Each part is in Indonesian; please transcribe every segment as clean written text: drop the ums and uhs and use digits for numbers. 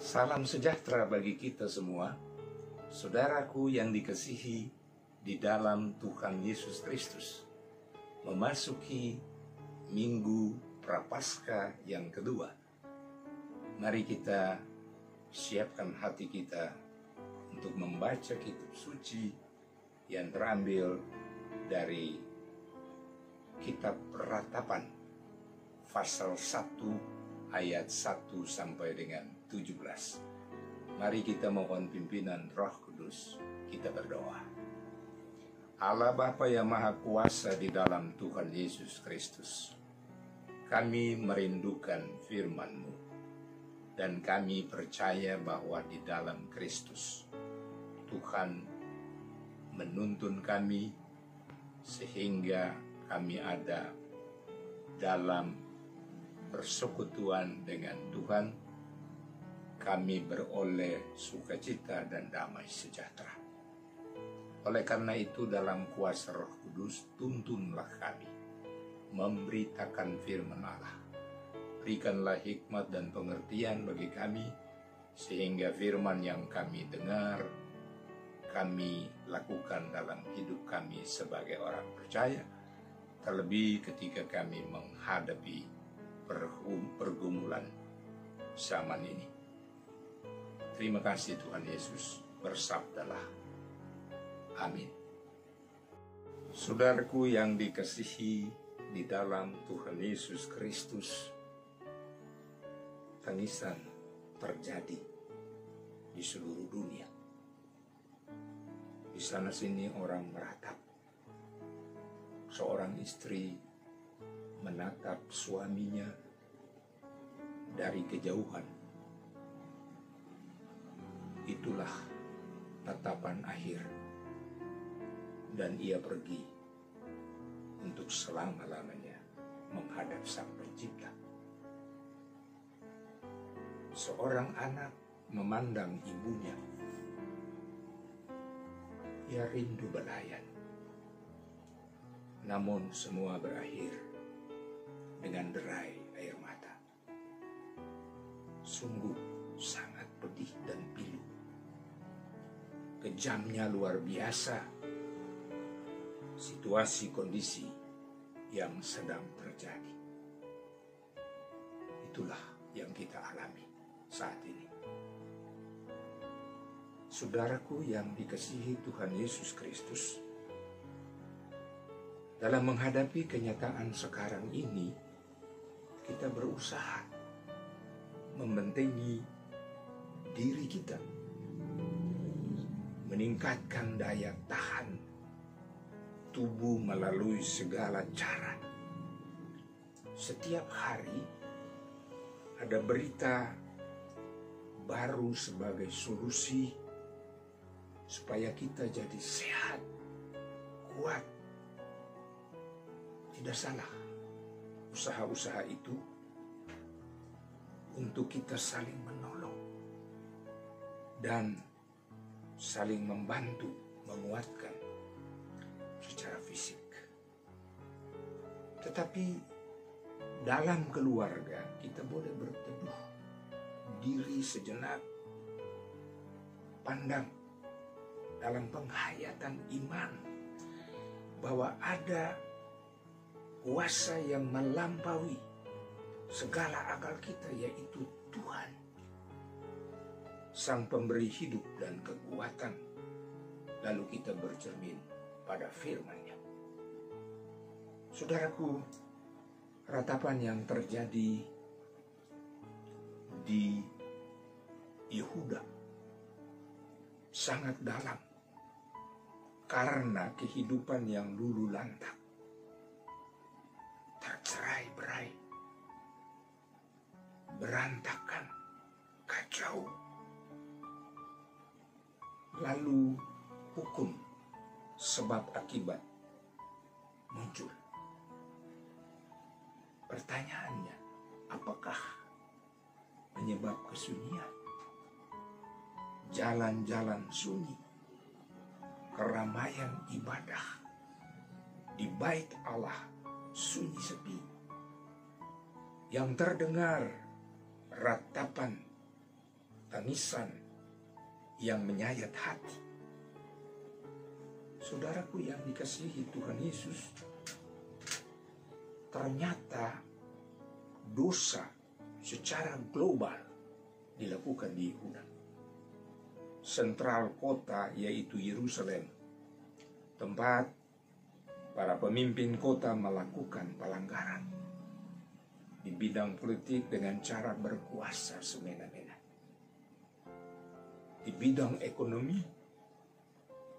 Salam sejahtera bagi kita semua, saudaraku yang dikasihi di dalam Tuhan Yesus Kristus. Memasuki Minggu Prapaskah yang kedua, mari kita siapkan hati kita untuk membaca kitab suci yang terambil dari kitab Ratapan pasal 1 ayat 1 sampai dengan 17. Mari kita mohon pimpinan Roh Kudus. Kita berdoa. Allah Bapa yang Maha Kuasa di dalam Tuhan Yesus Kristus, kami merindukan firman-Mu, dan kami percaya bahwa di dalam Kristus Tuhan menuntun kami sehingga kami ada dalam persekutuan dengan Tuhan. Kami beroleh sukacita dan damai sejahtera. Oleh karena itu, dalam kuasa Roh Kudus, tuntunlah kami memberitakan firman Allah. Berikanlah hikmat dan pengertian bagi kami, sehingga firman yang kami dengar, kami lakukan dalam hidup kami sebagai orang percaya, terlebih ketika kami menghadapi pergumulan zaman ini. Terima kasih Tuhan Yesus, bersabdalah. Amin. Saudaraku yang dikasihi di dalam Tuhan Yesus Kristus, tangisan terjadi di seluruh dunia. Di sana sini orang meratap. Seorang istri menatap suaminya dari kejauhan. Itulah tatapan akhir, dan ia pergi untuk selama-lamanya menghadap Sang Pencipta. Seorang anak memandang ibunya, ia rindu belayan. Namun semua berakhir dengan derai air mata. Sungguh sangat pedih dan pilu. Kejamnya luar biasa situasi kondisi yang sedang terjadi. Itulah yang kita alami saat ini. Saudaraku yang dikasihi Tuhan Yesus Kristus, dalam menghadapi kenyataan sekarang ini, kita berusaha membentengi diri kita, meningkatkan daya tahan tubuh melalui segala cara. Setiap hari ada berita baru sebagai solusi supaya kita jadi sehat, kuat. Tidak salah usaha-usaha itu untuk kita saling menolong dan saling membantu, menguatkan secara fisik. Tetapi dalam keluarga kita boleh berteduh diri sejenak, pandang dalam penghayatan iman bahwa ada kuasa yang melampaui segala akal kita, yaitu Tuhan, Sang Pemberi hidup dan kekuatan. Lalu kita bercermin pada firman-Nya. Saudaraku, ratapan yang terjadi di Yehuda sangat dalam karena kehidupan yang lulu lantak, tercerai-berai, berantakan, kacau. Lalu hukum sebab akibat muncul. Pertanyaannya, apakah penyebab kesunyian? Jalan-jalan sunyi, keramaian ibadah di bait Allah sunyi sepi. Yang terdengar ratapan dan tangisan yang menyayat hati. Saudaraku yang dikasihi Tuhan Yesus, ternyata dosa secara global dilakukan di Yehuda. Sentral kota yaitu Yerusalem, tempat para pemimpin kota melakukan pelanggaran di bidang politik dengan cara berkuasa semena-mena. Di bidang ekonomi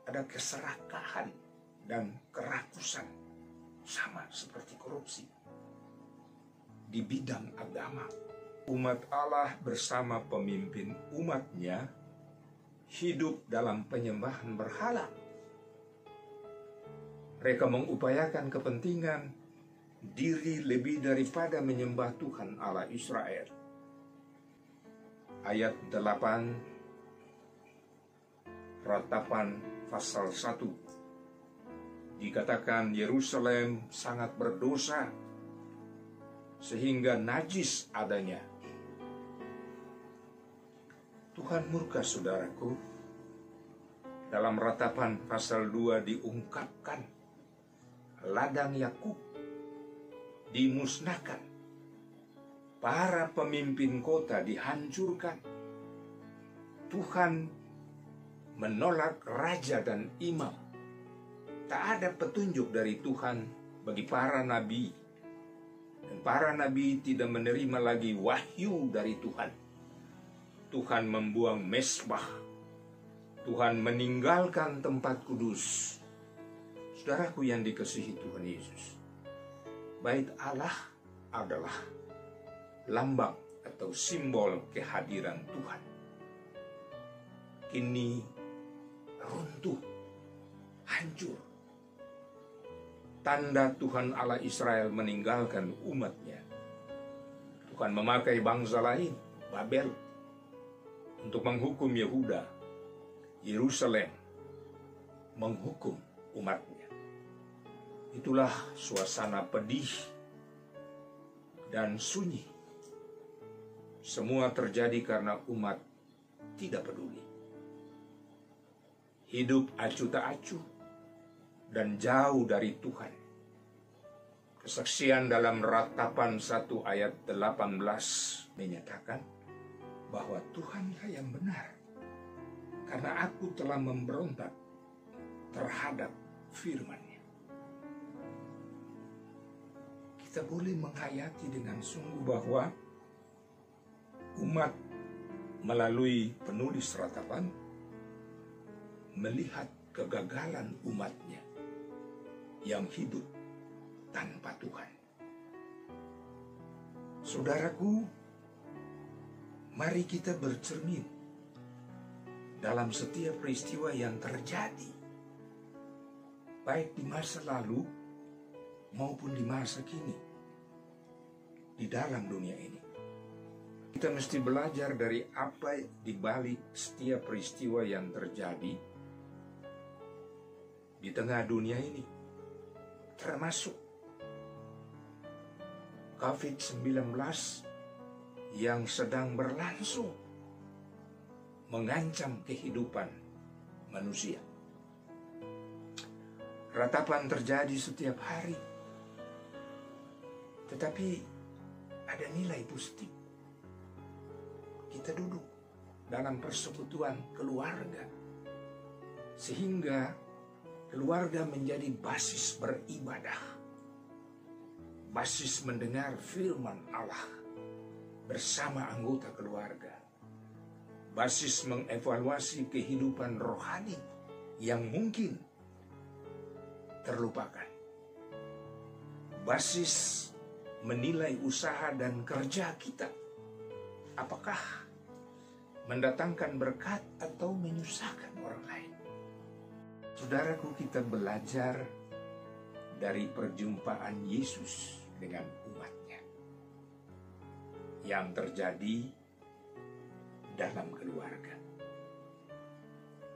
ada keserakahan dan kerakusan sama seperti korupsi. Di bidang agama, umat Allah bersama pemimpin umatnya hidup dalam penyembahan berhala. Mereka mengupayakan kepentingan diri lebih daripada menyembah Tuhan Allah Israel. Ayat 8 Ratapan pasal 1 dikatakan Yerusalem sangat berdosa sehingga najis adanya. Tuhan murka, saudaraku. Dalam Ratapan pasal 2 diungkapkan ladang Yakub dimusnahkan, para pemimpin kota dihancurkan. Tuhan menolak raja dan imam. Tak ada petunjuk dari Tuhan bagi para nabi, dan para nabi tidak menerima lagi wahyu dari Tuhan. Tuhan membuang mesbah. Tuhan meninggalkan tempat kudus. Saudaraku yang dikasihi Tuhan Yesus, Bait Allah adalah lambang atau simbol kehadiran Tuhan. Kini runtuh, hancur. Tanda Tuhan Allah Israel meninggalkan umatnya. Tuhan memakai bangsa lain, Babel, untuk menghukum Yehuda, Yerusalem, menghukum umatnya. Itulah suasana pedih dan sunyi. Semua terjadi karena umat tidak peduli. Hidup acuh tak acuh dan jauh dari Tuhan. Kesaksian dalam Ratapan 1 ayat 18 menyatakan bahwa Tuhanlah yang benar, karena aku telah memberontak terhadap firman-Nya. Kita boleh menghayati dengan sungguh bahwa umat melalui penulis Ratapan melihat kegagalan umatnya yang hidup tanpa Tuhan. Saudaraku, mari kita bercermin dalam setiap peristiwa yang terjadi, baik di masa lalu maupun di masa kini, di dalam dunia ini. Kita mesti belajar dari apa di balik setiap peristiwa yang terjadi di tengah dunia ini, termasuk COVID-19 yang sedang berlangsung mengancam kehidupan manusia. Ratapan terjadi setiap hari, tetapi ada nilai positif. Kita duduk dalam persekutuan keluarga, sehingga keluarga menjadi basis beribadah, basis mendengar firman Allah bersama anggota keluarga, basis mengevaluasi kehidupan rohani yang mungkin terlupakan, basis menilai usaha dan kerja kita, apakah mendatangkan berkat atau menyusahkan orang lain. Saudaraku, kita belajar dari perjumpaan Yesus dengan umatnya yang terjadi dalam keluarga.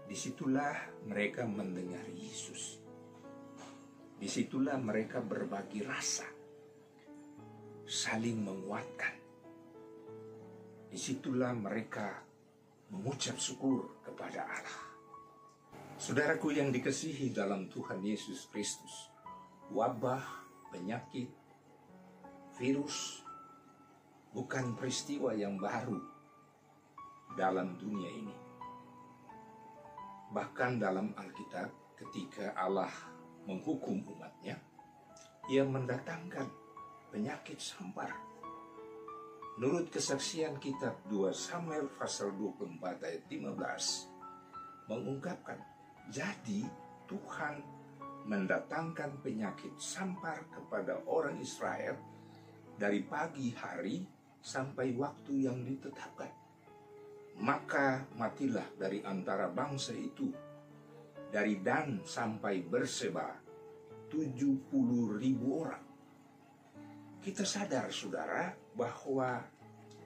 Disitulah mereka mendengar Yesus. Disitulah mereka berbagi rasa, saling menguatkan. Disitulah mereka mengucap syukur kepada Allah. Saudaraku yang dikasihi dalam Tuhan Yesus Kristus, wabah, penyakit, virus bukan peristiwa yang baru dalam dunia ini. Bahkan dalam Alkitab, ketika Allah menghukum umatnya, Ia mendatangkan penyakit sampar. Menurut kesaksian kitab 2 Samuel pasal 24 ayat 15 mengungkapkan, jadi Tuhan mendatangkan penyakit sampar kepada orang Israel dari pagi hari sampai waktu yang ditetapkan. Maka matilah dari antara bangsa itu, dari Dan sampai Berseba, 70.000 orang. Kita sadar, saudara, bahwa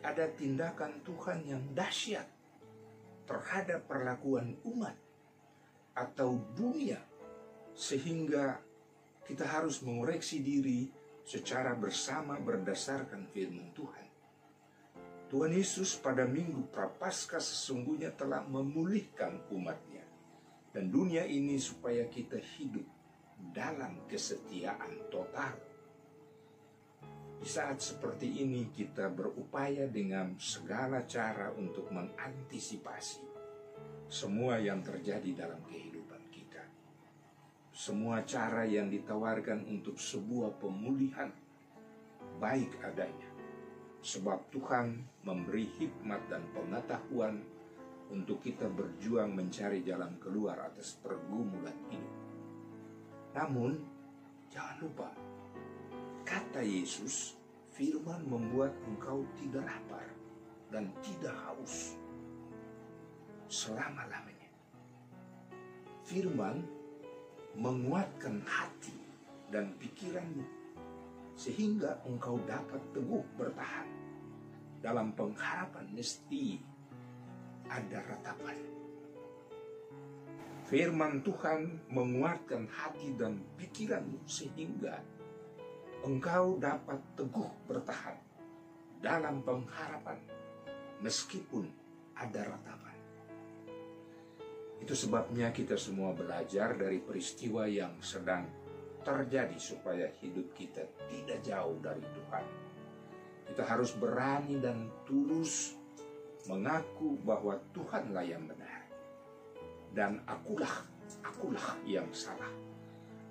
ada tindakan Tuhan yang dahsyat terhadap perlakuan umat atau dunia, sehingga kita harus mengoreksi diri secara bersama berdasarkan firman Tuhan. Tuhan Yesus pada minggu Prapaskah sesungguhnya telah memulihkan umatnya dan dunia ini supaya kita hidup dalam kesetiaan total. Di saat seperti ini kita berupaya dengan segala cara untuk mengantisipasi semua yang terjadi dalam kehidupan kita. Semua cara yang ditawarkan untuk sebuah pemulihan baik adanya. Sebab Tuhan memberi hikmat dan pengetahuan untuk kita berjuang mencari jalan keluar atas pergumulan hidup. Namun, jangan lupa, kata Yesus, firman membuat engkau tidak lapar dan tidak haus selama-lamanya. Firman menguatkan hati dan pikiranmu sehingga engkau dapat teguh bertahan. Dalam pengharapan mesti ada ratapan. Firman Tuhan menguatkan hati dan pikiranmu sehingga engkau dapat teguh bertahan dalam pengharapan meskipun ada ratapan. Itu sebabnya kita semua belajar dari peristiwa yang sedang terjadi supaya hidup kita tidak jauh dari Tuhan. Kita harus berani dan tulus mengaku bahwa Tuhanlah yang benar. Dan akulah yang salah.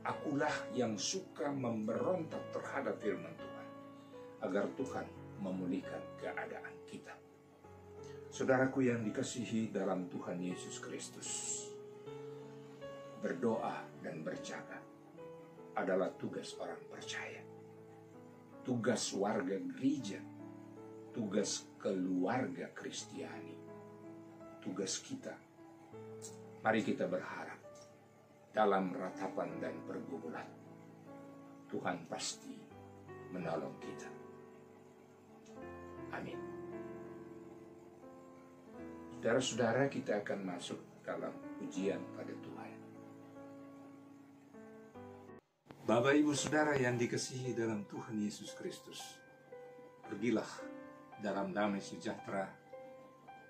Akulah yang suka memberontak terhadap firman Tuhan, agar Tuhan memulihkan keadaan kita. Saudaraku yang dikasihi dalam Tuhan Yesus Kristus, berdoa dan berjaga adalah tugas orang percaya. Tugas warga gereja, tugas keluarga Kristiani, tugas kita. Mari kita berharap dalam ratapan dan pergumulan, Tuhan pasti menolong kita. Amin. Saudara-saudara, kita akan masuk dalam pujian pada Tuhan. Bapak, Ibu, Saudara yang dikasihi dalam Tuhan Yesus Kristus, pergilah dalam damai sejahtera,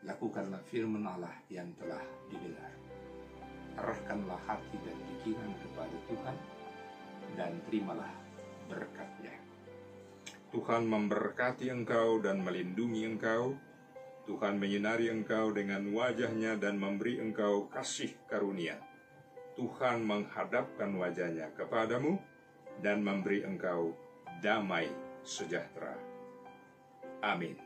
lakukanlah firman Allah yang telah didengar. Arahkanlah hati dan pikiran kepada Tuhan, dan terimalah berkat-Nya. Tuhan memberkati engkau dan melindungi engkau. Tuhan menyinari engkau dengan wajah-Nya dan memberi engkau kasih karunia. Tuhan menghadapkan wajah-Nya kepadamu dan memberi engkau damai sejahtera. Amin.